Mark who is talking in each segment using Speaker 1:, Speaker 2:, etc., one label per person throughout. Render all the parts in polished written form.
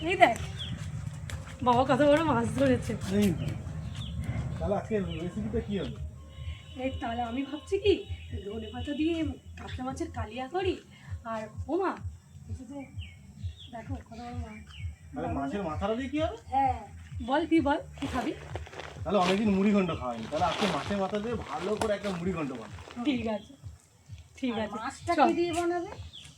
Speaker 1: এই দেখ বাবা কত বড় মাছ ধরেছে।
Speaker 2: তাহলে আজকে রেসিপিটা কি হবে?
Speaker 1: এই তাহলে আমি ভাবছি কি ধনে পাতা দিয়ে কাতলা মাছের কালিয়া করি। আর ও মা যে দেখো কত বড় মাছ।
Speaker 2: তাহলে মাছের মাথাটা দিয়ে কি হবে?
Speaker 1: হ্যাঁ বল কি খাবি?
Speaker 2: তাহলে অনেকদিন মুড়ি ঘন্ট খাওয়ানি, তাহলে আজকে মাছের মাথা দিয়ে ভালো করে একটা মুড়ি ঘন্ট বানাবো।
Speaker 1: ঠিক আছে ঠিক আছে।
Speaker 3: মাছটা কি দিয়ে বানাবে?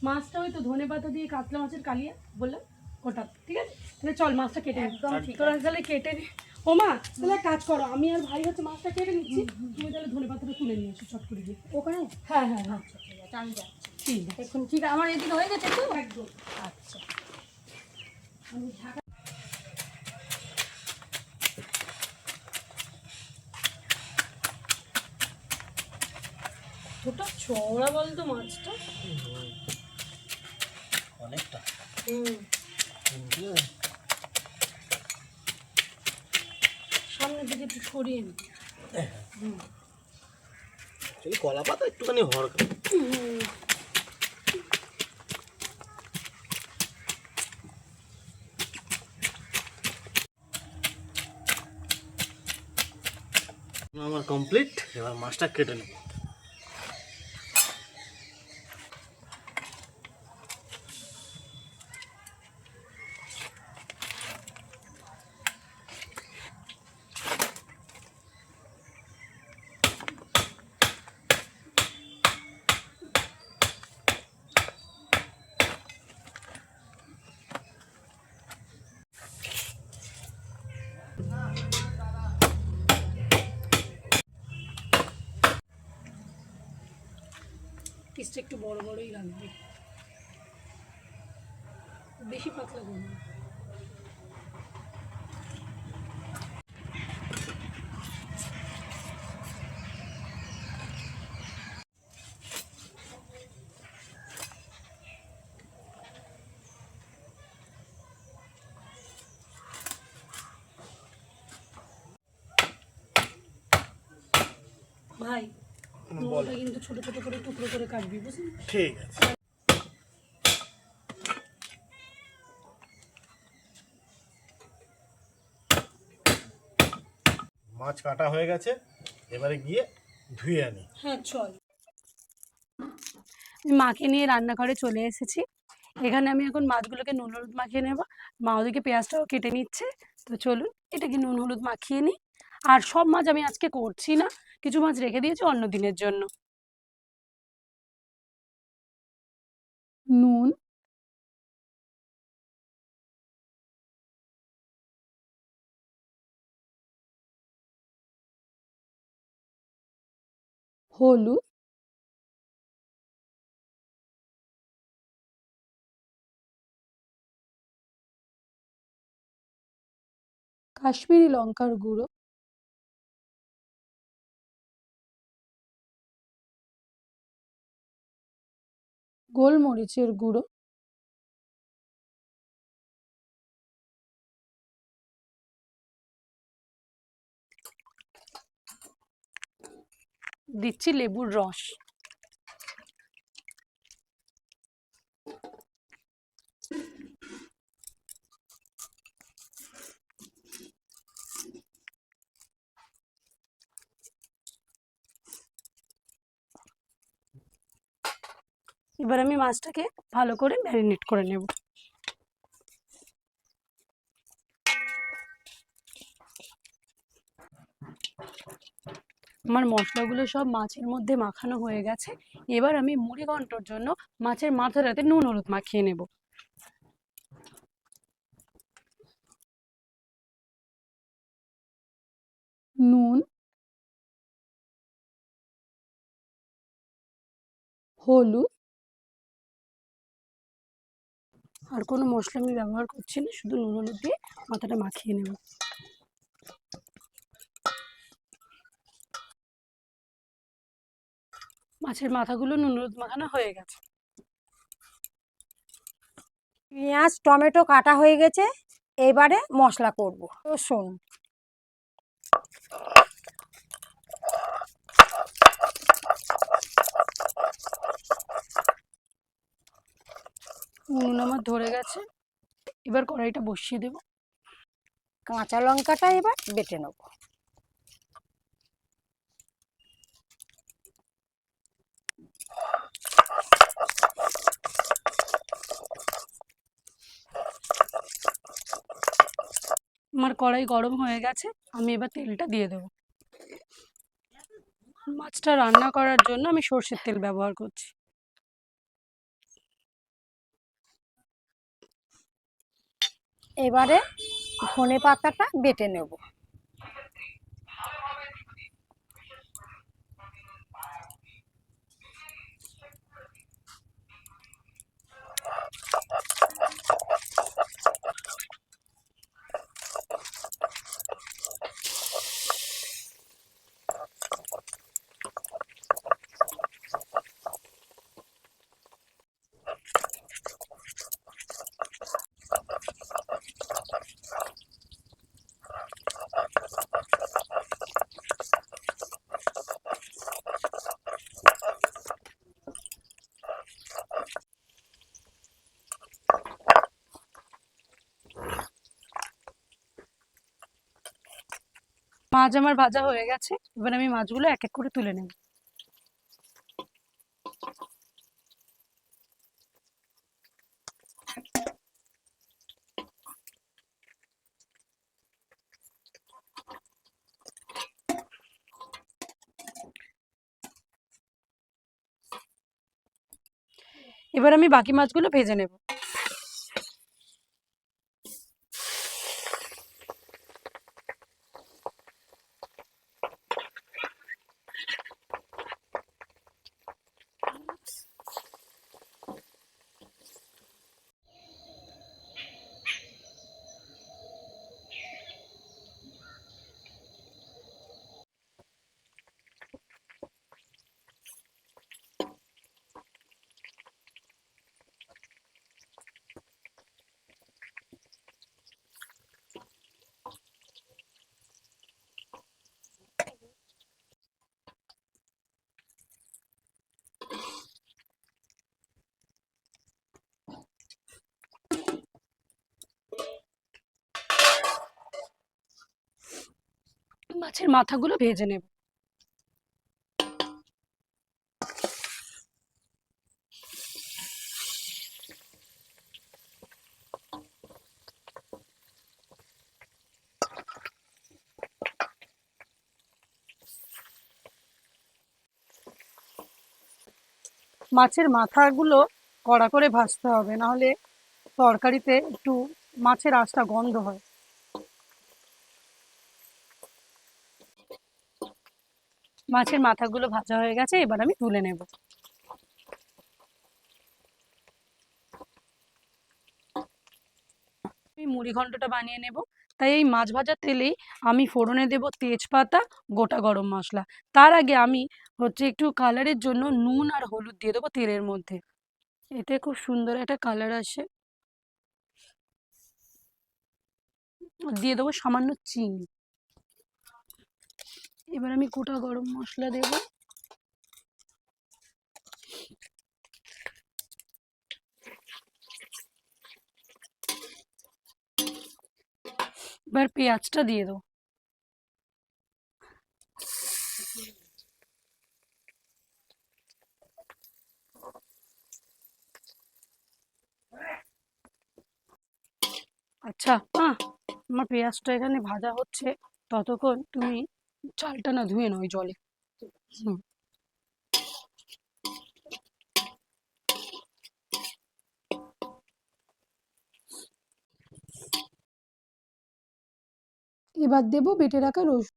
Speaker 1: মাছটা ওই তো ধনে পাতা দিয়ে কাতলা মাছের কালিয়া বললাম ওটা, ঠিক আছে। তাহলে চল মাছটা কেটে একদম ঠিক তোরা তাহলে কেটে নে। ও মা তাহলে এক কাজ করো, আমি আর ভাই হচ্ছে মাছটা কেটে নিচ্ছি, তুমি তাহলে ধনে পাতাটা তুলে নিয়ে আসো চট করে দিয়ে
Speaker 3: ওখানে?
Speaker 1: হ্যাঁ হ্যাঁ হ্যাঁ
Speaker 3: আচ্ছা ঠিক আছে, আমি যাচ্ছি।
Speaker 1: ঠিক আছে
Speaker 3: এখন ঠিক আমার এদিকে হয়ে গেছে তো?
Speaker 1: একদম।
Speaker 3: আচ্ছা।
Speaker 1: আমি ঢাকা ওটা চওড়া বলতো মাছটা।
Speaker 2: অনেকটা
Speaker 1: সামনের দিকে একটু সরিয়ে নি।
Speaker 2: কলা পাতা একটুখানি হরকা। আমার কমপ্লিট, এবার মাছটা কেটে নেব।
Speaker 1: পিসটা একটু বড় বড়ই রাখবি, বেশি পাতলা করবি না। ভাই মোটা কিন্তু ছোট ছোট করে টুকরো করে কাটবি, বুঝলি?
Speaker 2: ঠিক আছে। মাছ কাটা হয়ে গেছে, এবারে গিয়ে ধুয়ে আনি।
Speaker 1: হ্যাঁ চল। আমি মাকে নিয়ে রান্নাঘরে চলে এসেছি। এখানে আমি এখন মাছগুলোকে নুন হলুদ মাখিয়ে নেব। মা ওদিকে পেঁয়াজটাও কেটে নিচ্ছে। তো চলুন এটাকে নুন হলুদ মাখিয়ে নিই। আর সব মাছ আমি আজকে করছি না, কিছু মাছ রেখে দিয়েছি অন্য দিনের জন্য। নুন, হলুদ, কাশ্মীরি লঙ্কার গুঁড়ো, গোলমরিচের গুঁড়ো, দিচ্ছি লেবুর রস। এবার আমি মাছটাকে ভালো করে ম্যারিনেট করে নেব। আমার মশলাগুলো সব মাছের মধ্যে মাখানো হয়ে গেছে। এবার আমি মুড়ি ঘন্টর জন্য মাছের মাথাটাতে নুন হলুদ মাখিয়ে নেব। নুন, হলুদ, আর কোনো মশলা আমি ব্যবহার করছি না, শুধু নুন হলুদ দিয়ে মাথাটা মাখিয়ে নেব। মাছের মাথাগুলো নুন হলুদ মাখানো হয়ে গেছে।
Speaker 3: পেঁয়াজ টমেটো কাটা হয়ে গেছে, এবারে মশলা করব। রসুন,
Speaker 1: নুন আমার ধরে গেছে, এবার কড়াইটা বসিয়ে দেব।
Speaker 3: কাঁচা লঙ্কাটা এবার বেটে নেব।
Speaker 1: আমার কড়াই গরম হয়ে গেছে, আমি এবার তেলটা দিয়ে দেবো। মাছটা রান্না করার জন্য আমি সর্ষের তেল ব্যবহার করছি।
Speaker 3: এবারে ধনে পাতাটা বেটে নেব।
Speaker 1: মাছ আমার ভাজা হয়ে গেছে, এবার আমি মাছগুলো এক এক করে তুলে নেব। এবার আমি বাকি মাছগুলো ভেজে নেব। মাছের মাথাগুলো ভেজে নেব। মাছের মাথাগুলো কড়া করে ভাজতে হবে, নাহলে তরকারিতে একটু মাছের আঁশটা গন্ধ হয়। মাছের মাথাগুলো ভাজা হয়ে গেছে, এবার আমি তুলে নেব। আমি মুড়ি ঘন্টটা বানিয়ে নেব, তাই এই মাছ ভাজার তেলেই আমি ফোড়নে দেব তেজপাতা, গোটা গরম মশলা। তার আগে আমি একটু কালারের জন্য নুন আর হলুদ দিয়ে দেবো তেলের মধ্যে, এতে খুব সুন্দর একটা কালার আসে। দিয়ে দেবো সামান্য চিনি। এবার আমি গোটা গরম মশলা দেব। এবার পেঁয়াজটা দিয়ে দেবো। আচ্ছা, আমার পেঁয়াজটা এখানে ভাজা হচ্ছে, ততক্ষণ তুমি চালটা না ধুয়ে নাও ওই জলে। হুম। এবার দেবো বেটে রাখা রসুন।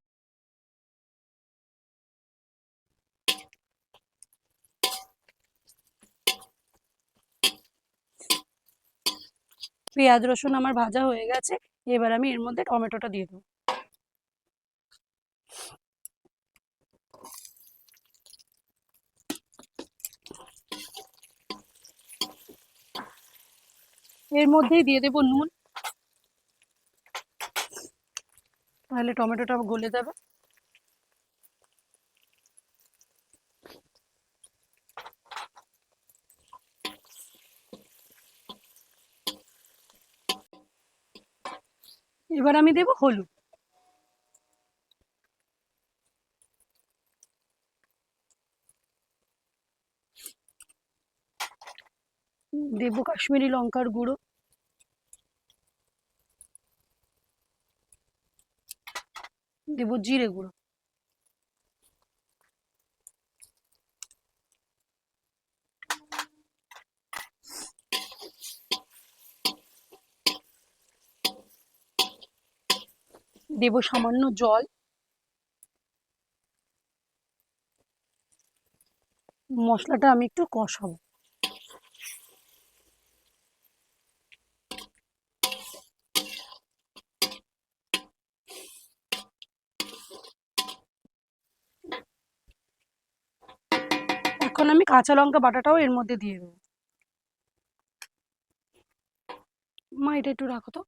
Speaker 1: পেঁয়াজ রসুন আমার ভাজা হয়ে গেছে, এবার আমি এর মধ্যে টমেটোটা দিয়ে দেবো। এর মধ্যেই দিয়ে দেবো নুন, তাহলে টমেটোটা গলে যাবে। এবার আমি দেব হলুদ, দেব কাশ্মীরি লঙ্কার গুঁড়ো, দেব জিরে গুঁড়ো, দেব সামান্য জল, মশলাটা আমি একটু কষাবো। এখন আমি কাঁচা লঙ্কা বাটাটাও এর মধ্যে দিয়ে দেবো। মা এটা একটু রাখো তো।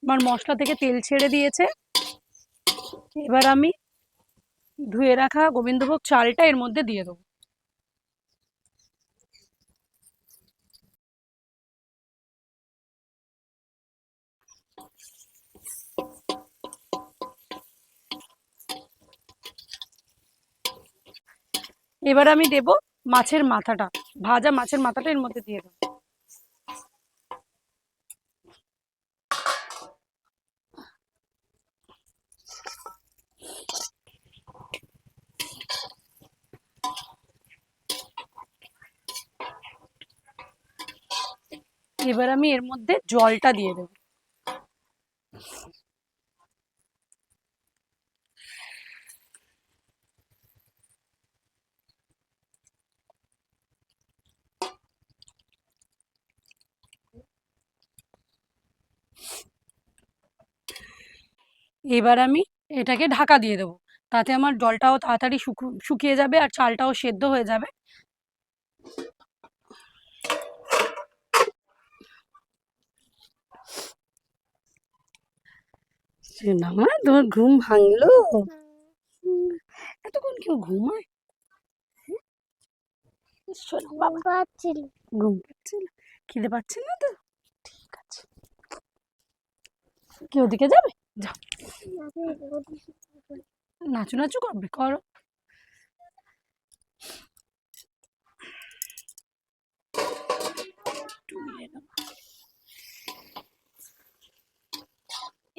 Speaker 1: আমার মশলা থেকে তেল ছেড়ে দিয়েছে। এবার আমি ধুয়ে রাখা গোবিন্দভোগ চালটা এর মধ্যে দিয়ে দেবো। এবার আমি দেব মাছের মাথাটা, ভাজা মাছের মাথাটা এর মধ্যে দিয়ে দেবো। এবার আমি এর মধ্যে জলটা দিয়ে দেবো। এবার আমি এটাকে ঢাকা দিয়ে দেবো, তাতে আমার জলটাও তাড়াতাড়ি শুকিয়ে যাবে আর চালটাও সেদ্ধ হয়ে যাবে। সোনামা, তোমার ঘুম ভাঙলো? এতক্ষণ কেউ ঘুমায়? শোনো বাবা, ঘুম পাচ্ছিল, খিদে পাচ্ছে না তো? ঠিক আছে, কি ওদিকে যাবে? যাও, নাচু নাচু করবে, করো।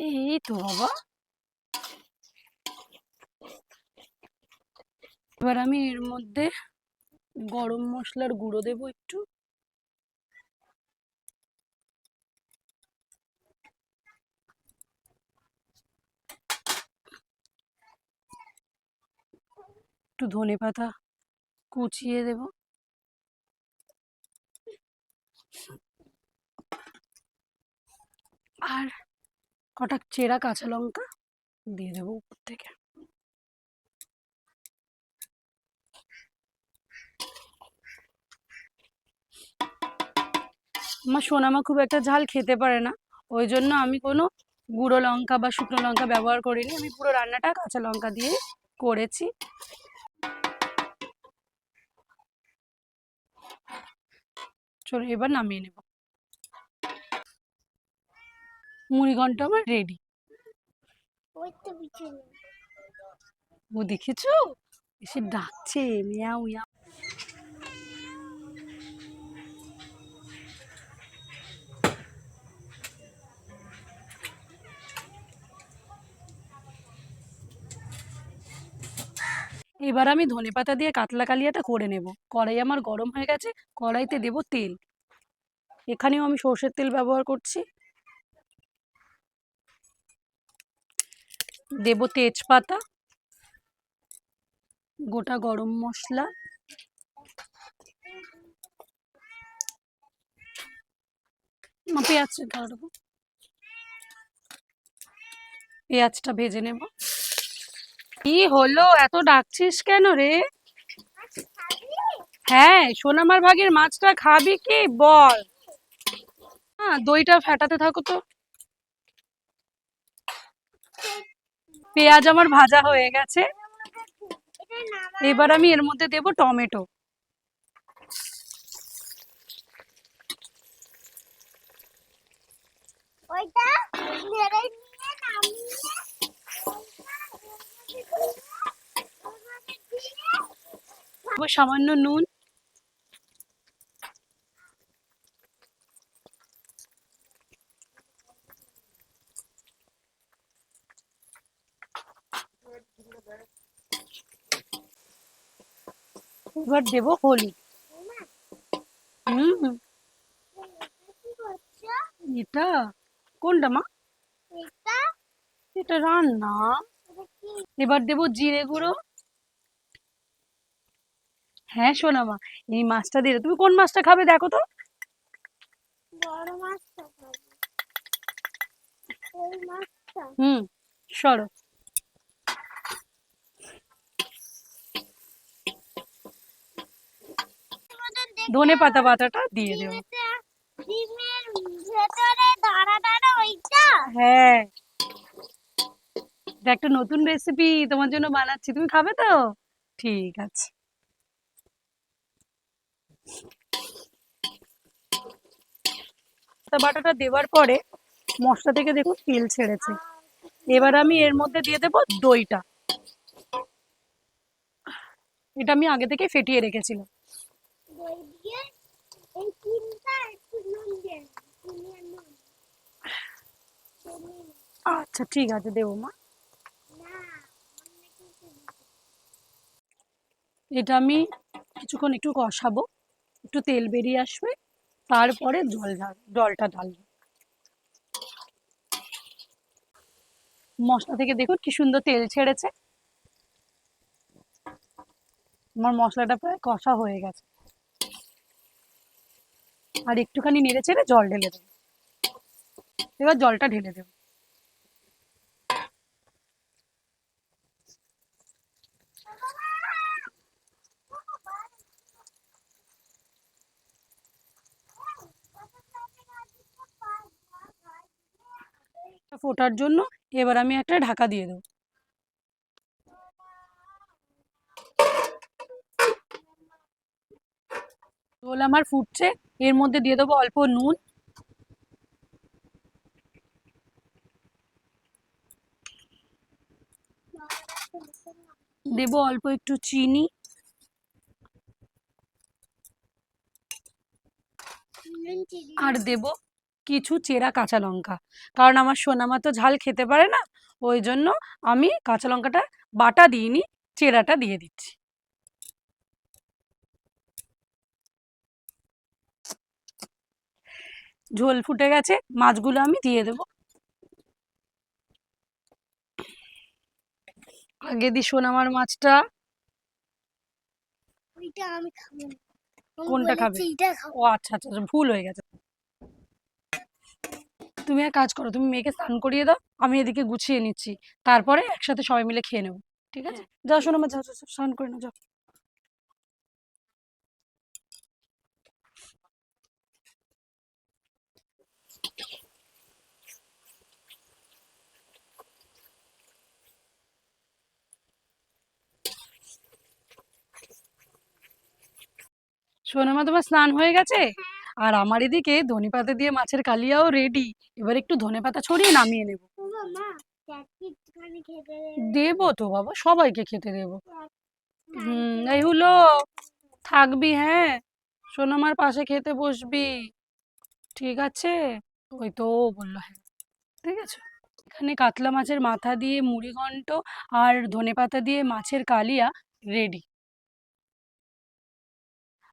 Speaker 1: এই তো বাবা। এবার আমি এর মধ্যে গরম মশলার গুঁড়ো দেবো একটু, একটু ধনে পাতা কুচিয়ে দেব, আর কটা চেরা কাঁচা লঙ্কা দিয়ে দেবো উপর থেকে। আমার সোনামা খুব একটা ঝাল খেতে পারে না, ওই জন্য আমি কোনো গুঁড়ো লঙ্কা বা শুকনো লঙ্কা ব্যবহার করিনি, আমি পুরো রান্নাটা কাঁচা লঙ্কা দিয়ে করেছি। চলো এবার নামিয়ে নেব। মুড়ি ঘন্ট আমার রেডি। ও দেখেছো, এসে ডাকছে মিয়াও মিয়াও। এবার আমি ধনেপাতা দিয়ে কাতলা কালিয়াটা করে নেব। কড়াই আমার গরম হয়ে গেছে, কড়াইতে দেব তেল। এখানেও আমি সর্ষের তেল ব্যবহার করছি। দেব তেজপাতা, গোটা গরম মশলা, পেঁয়াজ দেবো, পেঁয়াজটা ভেজে নেব। কি হলো, এত ডাকছিস কেন রে? হ্যাঁ, সোনামার ভাগের মাছটা খাবি কি বল? হ্যাঁ, দইটা ফেটাতে থাকো তো। পেঁয়াজ আমার ভাজা হয়ে গেছে, এবার আমি এর মধ্যে দেব টমেটো। সামান্য নুন, এবার দেবো হলুদ। হুম, এটা কোনটা মা? এটা রান্না। এবার দেবো জিরে গুঁড়ো। হ্যাঁ সোনা মা, এই মাছটা দিয়ে তুমি কোন মাছটা খাবে দেখো তো। হুম, সরো। ধনে পাতা বাটাটা দিয়ে দেবো। হ্যাঁ, এটা একটা নতুন রেসিপি তোমার জন্য বানাচ্ছি, তুমি খাবে তো? ঠিক আছে। বাটাটা দেওয়ার পরে মশলা থেকে দেখুন তেল ছেড়েছে। এবার আমি এর মধ্যে দিয়ে দেবো দইটা। এটা আমি আগে থেকে ফেটিয়ে রেখেছিলাম। আচ্ছা ঠিক আছে, দেবো মা। এটা আমি কিছুক্ষণ একটু কষাবো, একটু তেল বেরিয়ে আসবে, তারপরে জলটা ঢালবো। মশলা থেকে দেখুন কি সুন্দর তেল ছেড়েছে। আমার মশলাটা প্রায় কষা হয়ে গেছে। আর একটুখানি নেড়ে চেড়ে জল ঢেলে দেবো। এবার জলটা ঢেলে দেবো। ফোটার জন্য এবার আমি একটা ঢাকা দিয়ে দেবো। ঝোল আমার ফুটছে, এর মধ্যে দিয়ে দেবো অল্প নুন, দেবো অল্প একটু চিনি, আর দেব কিছু চেরা কাঁচা লঙ্কা। কারণ আমার সোনামা তো ঝাল খেতে পারে না, ওই জন্য আমি কাঁচা লঙ্কাটা বাটা দিইনি, চেরাটা দিয়ে দিচ্ছি। ঝোল ফুটে গেছে, মাছগুলো আমি দিয়ে দেবো। আগে দি সোনামার মাছটা। কোনটা খাবে? ও আচ্ছা আচ্ছা, ভুল হয়ে গেছে। তুমি এক কাজ করো, তুমি মেয়েকে স্নান করিয়ে দাও, আমি এদিকে গুছিয়ে নিচ্ছি, তারপরে একসাথে সবাই মিলে খেয়ে নেবো। ঠিক আছে, যাও সোনামা, যাও যাও, যাও, স্নান করে নাও, যাও। সোনামা তোমার স্নান হয়ে গেছে, আর আমার এদিকে ধনেপাতা দিয়ে মাছের কালিয়াও রেডি। এবার একটু ধনেপাতা ছড়িয়ে নামিয়ে নেব। দেবো তো বাবা, সবাইকে খেতে দেবো। এই হলো, থাকবি হ্যাঁ, সোনামার পাশে খেতে বসবি, ঠিক আছে? ওই তো ও বললো হ্যাঁ, ঠিক আছে। এখানে কাতলা মাছের মাথা দিয়ে মুড়িঘন্ট আর ধনেপাতা দিয়ে মাছের কালিয়া রেডি।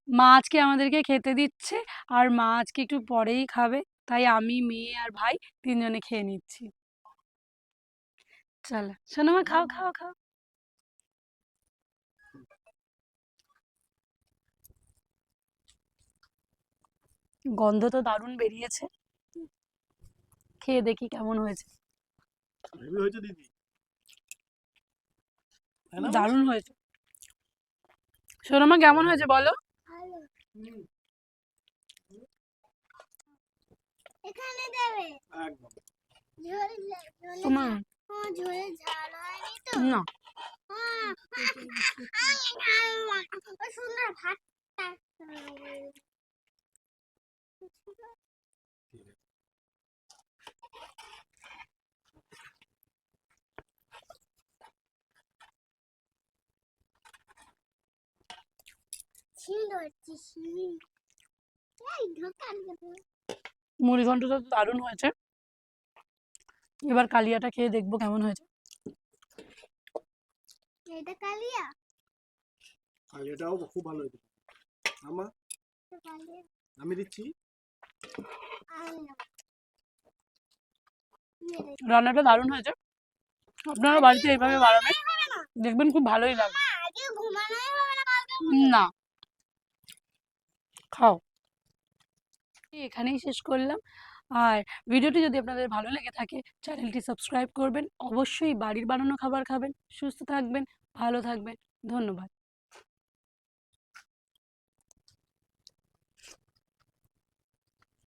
Speaker 1: মা আজকে আমাদেরকে খেতে দিচ্ছে, আর মা আজকে একটু পরেই খাবে, তাই আমি, মেয়ে আর ভাই তিনজনে খেয়ে নিচ্ছি। চলো সোনামা, খাও খাও খাও। গন্ধ তো দারুণ বেরিয়েছে, খেয়ে দেখি কেমন হয়েছে।
Speaker 2: হেভি হয়েছে দিদি, তাই না?
Speaker 1: দারুণ হয়েছে। সোনামা কেমন হয়েছে বলো?
Speaker 2: হুম, একদম।
Speaker 1: তোমার না, মুড়ি ঘন্টটা তো দারুণ হয়েছে। এবার কালিয়াটা খেয়ে দেখবো কেমন হয়েছে।
Speaker 2: আর এটাও খুব ভালো হয়েছে আমি দিচ্ছি।
Speaker 1: রান্নাটা দারুণ হয়েছে। আপনারা বাড়িতে এইভাবে বানাবেন, দেখবেন খুব ভালোই লাগবে। না, খাও। এখানেই শেষ করলাম। আর ভিডিওটি যদি আপনাদের ভালো লেগে থাকে, চ্যানেলটি সাবস্ক্রাইব করবেন। অবশ্যই বাড়ির বানানো খাবার খাবেন। সুস্থ থাকবেন, ভালো থাকবেন। ধন্যবাদ।